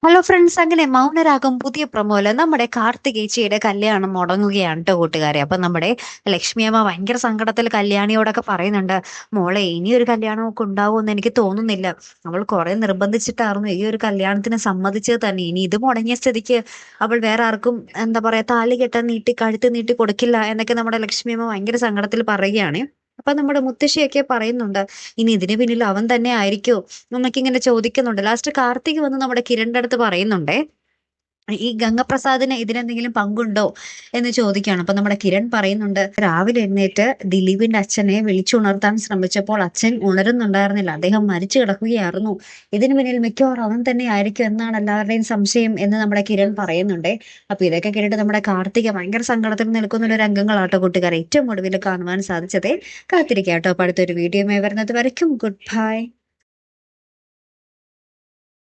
Hello friends, അങ്ങനെ മൗനരാഗം പുതിയ പ്രൊമോയില് നമ്മുടെ കാർത്തികേച്ചിയുടെ കല്യാണം മുടങ്ങുകയാണ് ട്ടോ കൂട്ടുകാരെ. അപ്പൊ നമ്മുടെ ലക്ഷ്മിയമ്മ ഭയങ്കര സങ്കടത്തിൽ കല്യാണിയോടൊക്കെ പറയുന്നുണ്ട്, മോളെ ഇനിയൊരു കല്യാണമൊക്കെ ഉണ്ടാവുമെന്ന് എനിക്ക് തോന്നുന്നില്ല. അവൾ കുറെ നിർബന്ധിച്ചിട്ടായിരുന്നു ഈ ഒരു കല്യാണത്തിന് സമ്മതിച്ചത് തന്നെ. ഇനി ഇത് മുടങ്ങിയ സ്ഥിതിക്ക് അവൾ വേറെ ആർക്കും എന്താ പറയാ താലി കെട്ടാൻ കഴുത്ത് നീട്ടി കൊടുക്കില്ല എന്നൊക്കെ നമ്മുടെ ലക്ഷ്മിയമ്മ ഭയങ്കര സങ്കടത്തിൽ പറയുകയാണ്. അപ്പൊ നമ്മുടെ മുത്തശ്ശിയൊക്കെ പറയുന്നുണ്ട്, ഇനി ഇതിന് പിന്നിൽ അവൻ തന്നെ ആയിരിക്കോ എന്നൊക്കെ ഇങ്ങനെ ചോദിക്കുന്നുണ്ട്. ലാസ്റ്റ് കാർത്തിക് വന്ന് നമ്മുടെ കിരണിന്റെ അടുത്ത് പറയുന്നുണ്ടേ, ഈ ഗംഗപ്രസാദിന് ഇതിനെന്തെങ്കിലും പങ്കുണ്ടോ എന്ന് ചോദിക്കുകയാണ്. അപ്പൊ നമ്മുടെ കിരൺ പറയുന്നുണ്ട്, രാവിലെ എഴുന്നേറ്റ് ദിലീപിന്റെ അച്ഛനെ വിളിച്ചുണർത്താൻ ശ്രമിച്ചപ്പോൾ അച്ഛൻ ഉണരുന്നുണ്ടായിരുന്നില്ല, അദ്ദേഹം മരിച്ചു കിടക്കുകയായിരുന്നു. ഇതിന് പിന്നിൽ മിക്കവാറും അവൻ തന്നെ ആയിരിക്കും എന്നാണ് എല്ലാവരുടെയും സംശയം എന്ന് നമ്മുടെ കിരൺ പറയുന്നുണ്ടേ. അപ്പൊ ഇതൊക്കെ കേട്ടിട്ട് നമ്മുടെ കാർത്തിക ഭയങ്കര സങ്കടത്തിൽ നിൽക്കുന്ന ഒരു രംഗങ്ങളാട്ടോ കൂട്ടുകാരെ ഏറ്റവും ഒടുവിൽ കാണുവാൻ സാധിച്ചതേ. കാത്തിരിക്കാട്ടോ അപ്പൊ അടുത്തൊരു വീഡിയോ വരുന്നത് വരയ്ക്കും. Good bye.